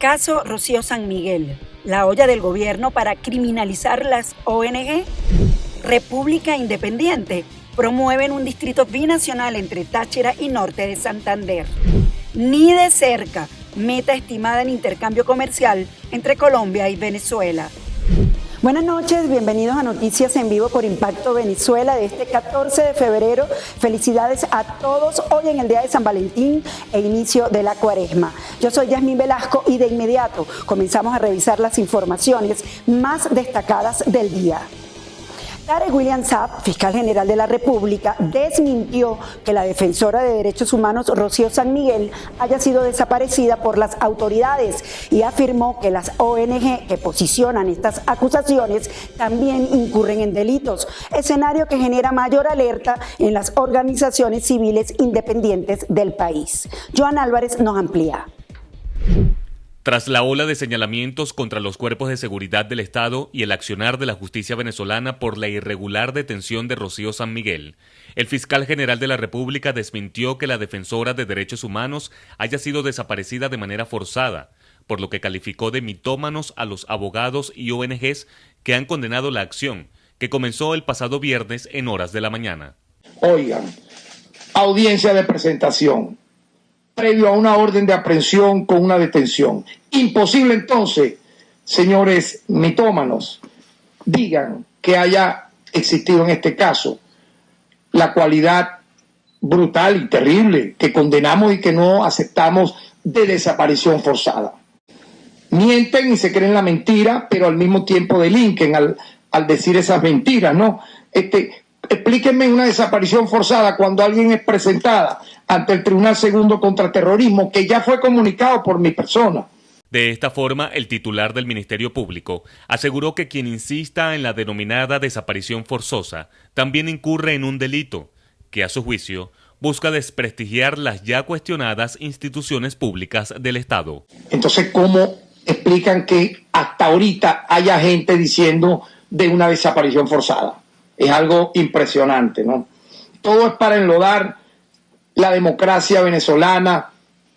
Caso Rocío San Miguel, la olla del gobierno para criminalizar las ONG. República Independiente, promueven un distrito binacional entre Táchira y norte de Santander. Ni de cerca, meta estimada en intercambio comercial entre Colombia y Venezuela. Buenas noches, bienvenidos a Noticias en Vivo por Impacto Venezuela de este 14 de febrero. Felicidades a todos hoy en el día de San Valentín e inicio de la Cuaresma. Yo soy Yasmín Velasco y de inmediato comenzamos a revisar las informaciones más destacadas del día. Tarek William Saab, fiscal general de la República, desmintió que la defensora de derechos humanos Rocío San Miguel haya sido desaparecida por las autoridades y afirmó que las ONG que posicionan estas acusaciones también incurren en delitos, escenario que genera mayor alerta en las organizaciones civiles independientes del país. Joan Álvarez nos amplía. Tras la ola de señalamientos contra los cuerpos de seguridad del Estado y el accionar de la justicia venezolana por la irregular detención de Rocío San Miguel, el fiscal general de la República desmintió que la defensora de derechos humanos haya sido desaparecida de manera forzada, por lo que calificó de mitómanos a los abogados y ONGs que han condenado la acción, que comenzó el pasado viernes en horas de la mañana. Oigan, audiencia de presentación, previo a una orden de aprehensión con una detención. Imposible entonces, señores mitómanos, digan que haya existido en este caso la cualidad brutal y terrible que condenamos y que no aceptamos de desaparición forzada. Mienten y se creen la mentira, pero al mismo tiempo delinquen al decir esas mentiras, ¿no? Explíquenme una desaparición forzada cuando alguien es presentada ante el Tribunal Segundo contra Terrorismo, que ya fue comunicado por mi persona. De esta forma, el titular del Ministerio Público aseguró que quien insista en la denominada desaparición forzosa también incurre en un delito que, a su juicio, busca desprestigiar las ya cuestionadas instituciones públicas del Estado. Entonces, ¿cómo explican que hasta ahorita haya gente diciendo de una desaparición forzada? Es algo impresionante, ¿no? Todo es para enlodar la democracia venezolana,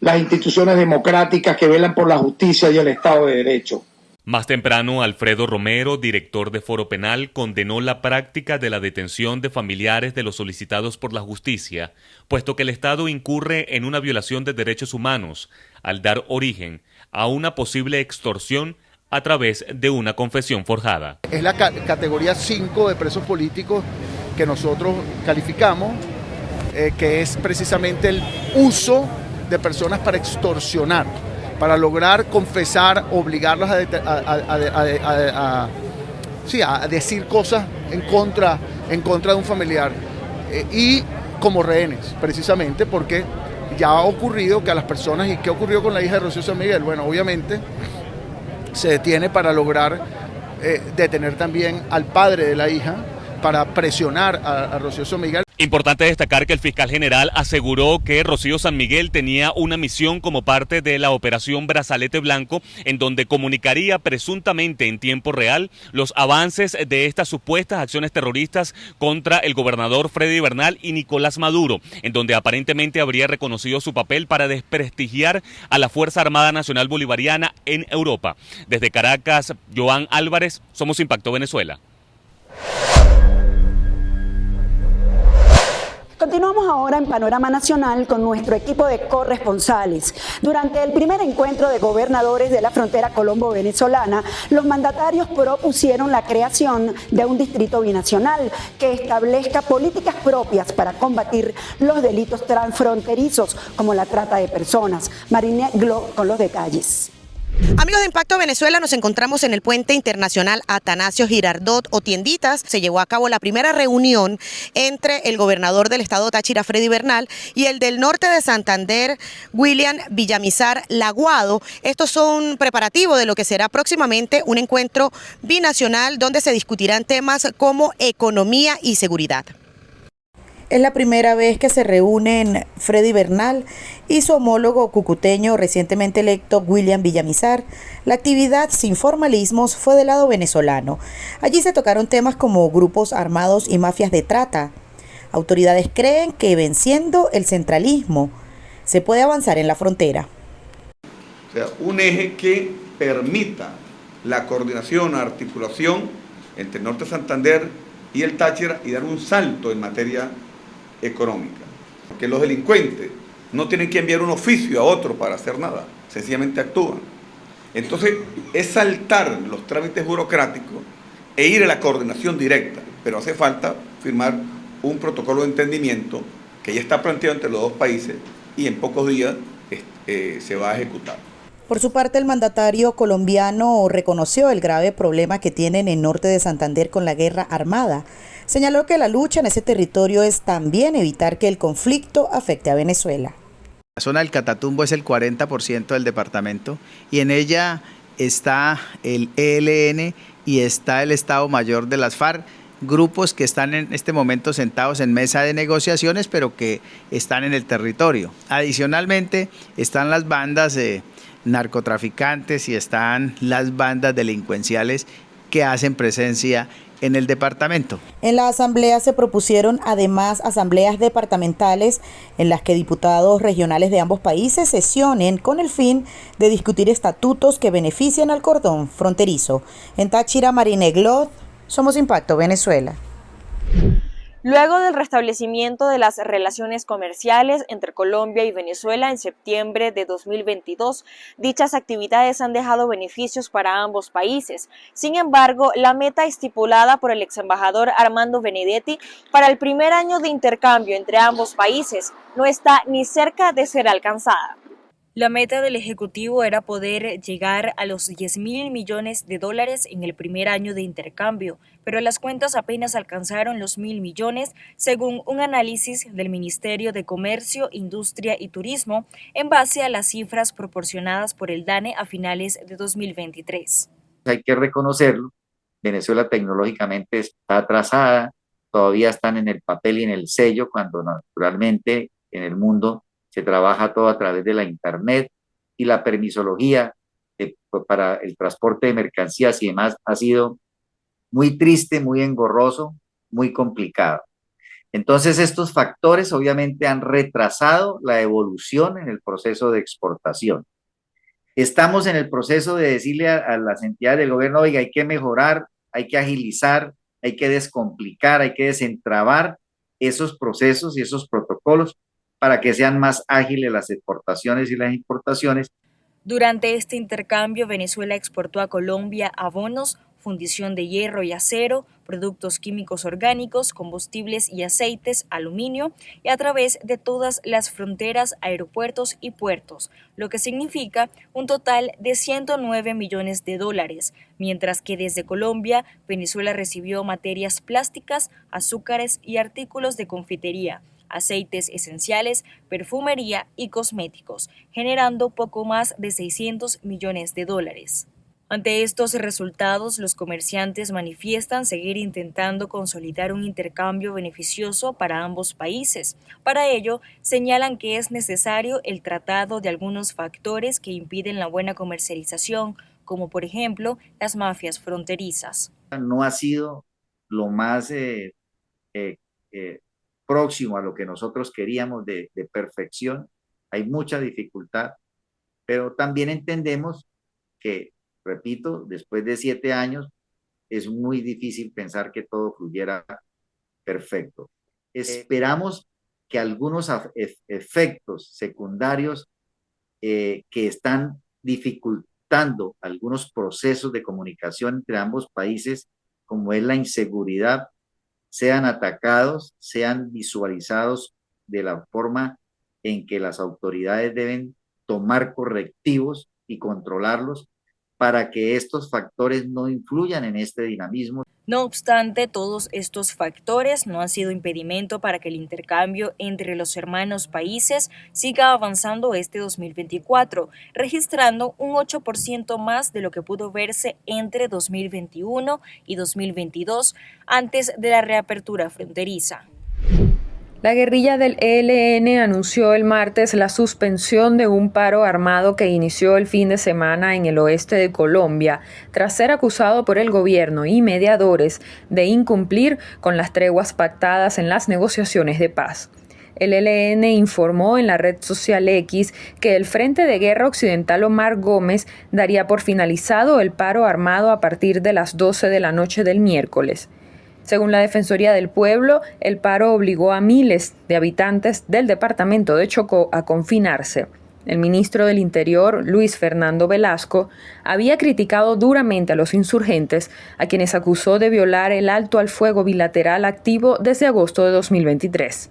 las instituciones democráticas que velan por la justicia y el Estado de Derecho. Más temprano, Alfredo Romero, director de Foro Penal, condenó la práctica de la detención de familiares de los solicitados por la justicia, puesto que el Estado incurre en una violación de derechos humanos al dar origen a una posible extorsión a través de una confesión forjada. Es la categoría 5 de presos políticos que nosotros calificamos, que es precisamente el uso de personas para extorsionar, para lograr confesar, obligarlos a decir cosas en contra de un familiar y como rehenes, precisamente porque ya ha ocurrido que a las personas, ¿y qué ocurrió con la hija de Rocío San Miguel? Bueno, obviamente se detiene para lograr detener también al padre de la hija, para presionar a Rocío San Miguel. Importante destacar que el fiscal general aseguró que Rocío San Miguel tenía una misión como parte de la operación Brazalete Blanco, en donde comunicaría presuntamente en tiempo real los avances de estas supuestas acciones terroristas contra el gobernador Freddy Bernal y Nicolás Maduro, en donde aparentemente habría reconocido su papel para desprestigiar a la Fuerza Armada Nacional Bolivariana en Europa. Desde Caracas, Joan Álvarez, Somos Impacto Venezuela. Continuamos ahora en Panorama Nacional con nuestro equipo de corresponsales. Durante el primer encuentro de gobernadores de la frontera colombo-venezolana, los mandatarios propusieron la creación de un distrito binacional que establezca políticas propias para combatir los delitos transfronterizos como la trata de personas. Marina Glo con los detalles. Amigos de Impacto Venezuela, nos encontramos en el Puente Internacional Atanasio Girardot o Tienditas. Se llevó a cabo la primera reunión entre el gobernador del estado Táchira, Freddy Bernal, y el del norte de Santander, William Villamizar Laguado. Estos son preparativos de lo que será próximamente un encuentro binacional donde se discutirán temas como economía y seguridad. Es la primera vez que se reúnen Freddy Bernal y su homólogo cucuteño recientemente electo William Villamizar. La actividad sin formalismos fue del lado venezolano. Allí se tocaron temas como grupos armados y mafias de trata. Autoridades creen que venciendo el centralismo se puede avanzar en la frontera. O sea, un eje que permita la coordinación, la articulación entre el Norte de Santander y el Táchira y dar un salto en materia económica. Porque los delincuentes no tienen que enviar un oficio a otro para hacer nada, sencillamente actúan. Entonces, es saltar los trámites burocráticos e ir a la coordinación directa, pero hace falta firmar un protocolo de entendimiento que ya está planteado entre los dos países y en pocos días se va a ejecutar. Por su parte, el mandatario colombiano reconoció el grave problema que tiene en el norte de Santander con la guerra armada. Señaló que la lucha en ese territorio es también evitar que el conflicto afecte a Venezuela. La zona del Catatumbo es el 40% del departamento y en ella está el ELN y está el Estado Mayor de las FARC, grupos que están en este momento sentados en mesa de negociaciones, pero que están en el territorio. Adicionalmente, están las bandas narcotraficantes y están las bandas delincuenciales que hacen presencia en el departamento. En la asamblea se propusieron además asambleas departamentales en las que diputados regionales de ambos países sesionen con el fin de discutir estatutos que beneficien al cordón fronterizo. En Táchira, Marineglot, Somos Impacto Venezuela. Luego del restablecimiento de las relaciones comerciales entre Colombia y Venezuela en septiembre de 2022, dichas actividades han dejado beneficios para ambos países. Sin embargo, la meta estipulada por el exembajador Armando Benedetti para el primer año de intercambio entre ambos países no está ni cerca de ser alcanzada. La meta del Ejecutivo era poder llegar a los $10.000 millones en el primer año de intercambio, pero las cuentas apenas alcanzaron los 1.000 millones, según un análisis del Ministerio de Comercio, Industria y Turismo, en base a las cifras proporcionadas por el DANE a finales de 2023. Hay que reconocerlo, Venezuela tecnológicamente está atrasada, todavía están en el papel y en el sello, cuando naturalmente en el mundo se trabaja todo a través de la internet y la permisología para el transporte de mercancías y demás ha sido muy triste, muy engorroso, muy complicado. Entonces estos factores obviamente han retrasado la evolución en el proceso de exportación. Estamos en el proceso de decirle a las entidades del gobierno, oiga, hay que mejorar, hay que agilizar, hay que descomplicar, hay que desentrabar esos procesos y esos protocolos para que sean más ágiles las exportaciones y las importaciones. Durante este intercambio, Venezuela exportó a Colombia abonos, fundición de hierro y acero, productos químicos orgánicos, combustibles y aceites, aluminio, y a través de todas las fronteras, aeropuertos y puertos, lo que significa un total de $109 millones, mientras que desde Colombia, Venezuela recibió materias plásticas, azúcares y artículos de confitería, aceites esenciales, perfumería y cosméticos, generando poco más de $600 millones. Ante estos resultados, los comerciantes manifiestan seguir intentando consolidar un intercambio beneficioso para ambos países. Para ello, señalan que es necesario el tratado de algunos factores que impiden la buena comercialización, como por ejemplo las mafias fronterizas. No ha sido lo más próximo a lo que nosotros queríamos de perfección, hay mucha dificultad, pero también entendemos que, repito, después de 7 años es muy difícil pensar que todo fluyera perfecto. Esperamos que algunos efectos secundarios que están dificultando algunos procesos de comunicación entre ambos países, como es la inseguridad, sean atacados, sean visualizados de la forma en que las autoridades deben tomar correctivos y controlarlos para que estos factores no influyan en este dinamismo. No obstante, todos estos factores no han sido impedimento para que el intercambio entre los hermanos países siga avanzando este 2024, registrando un 8% más de lo que pudo verse entre 2021 y 2022, antes de la reapertura fronteriza. La guerrilla del ELN anunció el martes la suspensión de un paro armado que inició el fin de semana en el oeste de Colombia, tras ser acusado por el gobierno y mediadores de incumplir con las treguas pactadas en las negociaciones de paz. El ELN informó en la red social X que el Frente de Guerra Occidental Omar Gómez daría por finalizado el paro armado a partir de las 12 de la noche del miércoles. Según la Defensoría del Pueblo, el paro obligó a miles de habitantes del departamento de Chocó a confinarse. El ministro del Interior, Luis Fernando Velasco, había criticado duramente a los insurgentes, a quienes acusó de violar el alto al fuego bilateral activo desde agosto de 2023.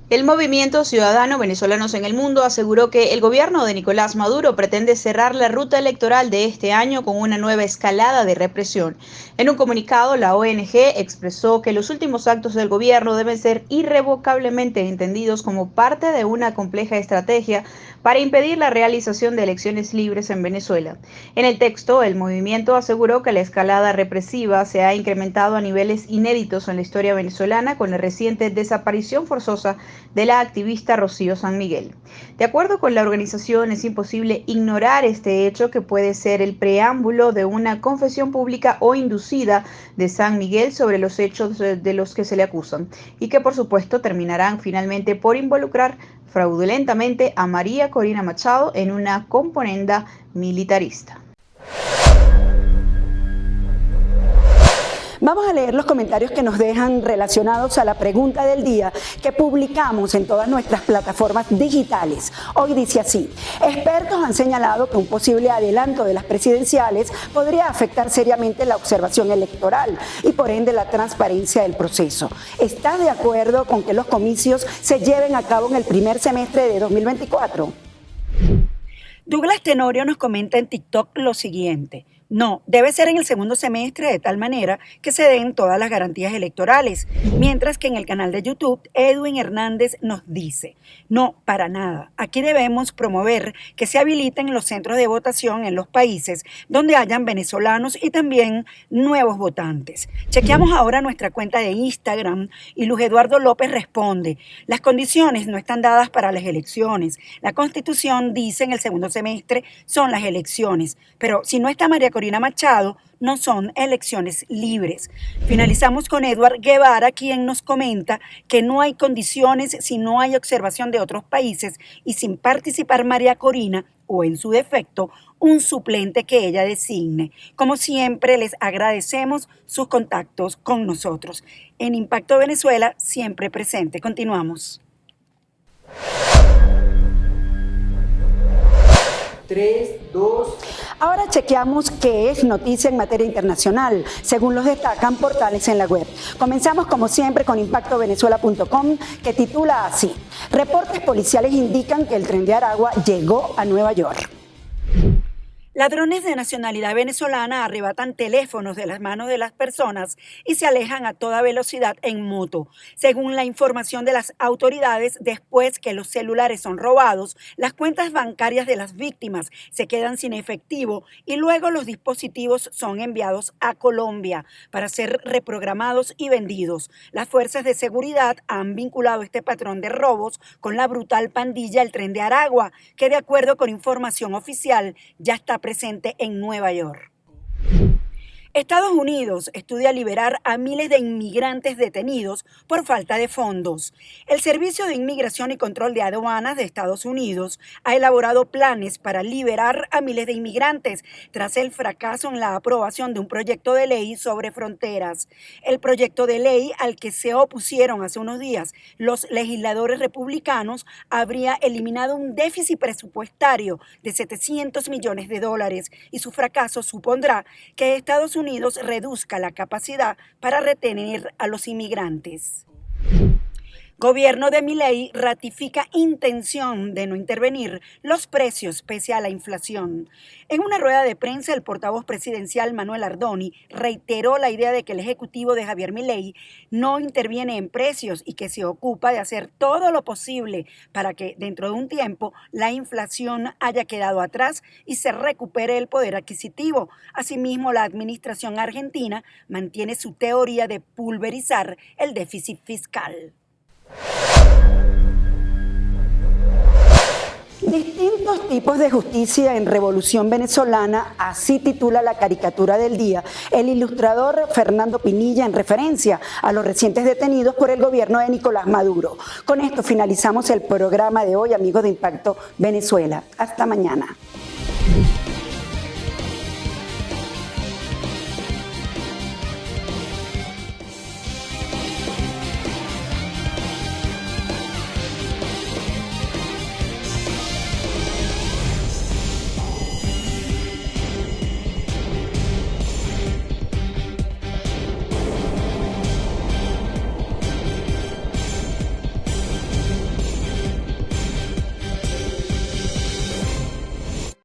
El movimiento Ciudadano Venezolanos en el Mundo aseguró que el gobierno de Nicolás Maduro pretende cerrar la ruta electoral de este año con una nueva escalada de represión. En un comunicado, la ONG expresó que los últimos actos del gobierno deben ser irrevocablemente entendidos como parte de una compleja estrategia para impedir la realización de elecciones libres en Venezuela. En el texto, el movimiento aseguró que la escalada represiva se ha incrementado a niveles inéditos en la historia venezolana con la reciente desaparición forzosa de la activista Rocío San Miguel. De acuerdo con la organización, es imposible ignorar este hecho que puede ser el preámbulo de una confesión pública o inducida de San Miguel sobre los hechos de los que se le acusan y que por supuesto terminarán finalmente por involucrar fraudulentamente a María Corina Machado en una componenda militarista. Vamos a leer los comentarios que nos dejan relacionados a la pregunta del día que publicamos en todas nuestras plataformas digitales. Hoy dice así: expertos han señalado que un posible adelanto de las presidenciales podría afectar seriamente la observación electoral y por ende la transparencia del proceso. ¿Está de acuerdo con que los comicios se lleven a cabo en el primer semestre de 2024? Douglas Tenorio nos comenta en TikTok lo siguiente: no, debe ser en el segundo semestre de tal manera que se den todas las garantías electorales. Mientras que en el canal de YouTube, Edwin Hernández nos dice: no, para nada. Aquí debemos promover que se habiliten los centros de votación en los países donde hayan venezolanos y también nuevos votantes. Chequeamos ahora nuestra cuenta de Instagram y Luis Eduardo López responde: las condiciones no están dadas para las elecciones. La Constitución dice en el segundo semestre son las elecciones, pero si no está María Corina Machado, no son elecciones libres. Finalizamos con Edward Guevara, quien nos comenta que no hay condiciones si no hay observación de otros países y sin participar María Corina o, en su defecto, un suplente que ella designe. Como siempre, les agradecemos sus contactos con nosotros. En Impacto Venezuela, siempre presente. Continuamos. 3, 2... Ahora chequeamos qué es noticia en materia internacional, según los destacan portales en la web. Comenzamos como siempre con impactovenezuela.com, que titula así: reportes policiales indican que el tren de Aragua llegó a Nueva York. Ladrones de nacionalidad venezolana arrebatan teléfonos de las manos de las personas y se alejan a toda velocidad en moto. Según la información de las autoridades, después que los celulares son robados, las cuentas bancarias de las víctimas se quedan sin efectivo y luego los dispositivos son enviados a Colombia para ser reprogramados y vendidos. Las fuerzas de seguridad han vinculado este patrón de robos con la brutal pandilla El Tren de Aragua, que de acuerdo con información oficial ya está presente en Nueva York. Estados Unidos estudia liberar a miles de inmigrantes detenidos por falta de fondos. El Servicio de Inmigración y Control de Aduanas de Estados Unidos ha elaborado planes para liberar a miles de inmigrantes tras el fracaso en la aprobación de un proyecto de ley sobre fronteras. El proyecto de ley al que se opusieron hace unos días los legisladores republicanos habría eliminado un déficit presupuestario de $700 millones y su fracaso supondrá que Estados Unidos reduzca la capacidad para retener a los inmigrantes. Gobierno de Milei ratifica intención de no intervenir los precios pese a la inflación. En una rueda de prensa, el portavoz presidencial Manuel Ardoni reiteró la idea de que el ejecutivo de Javier Milei no interviene en precios y que se ocupa de hacer todo lo posible para que dentro de un tiempo la inflación haya quedado atrás y se recupere el poder adquisitivo. Asimismo, la administración argentina mantiene su teoría de pulverizar el déficit fiscal. Distintos Nuevos tipos de justicia en Revolución Venezolana, así titula la caricatura del día el ilustrador Fernando Pinilla en referencia a los recientes detenidos por el gobierno de Nicolás Maduro. Con esto finalizamos el programa de hoy, amigos de Impacto Venezuela. Hasta mañana.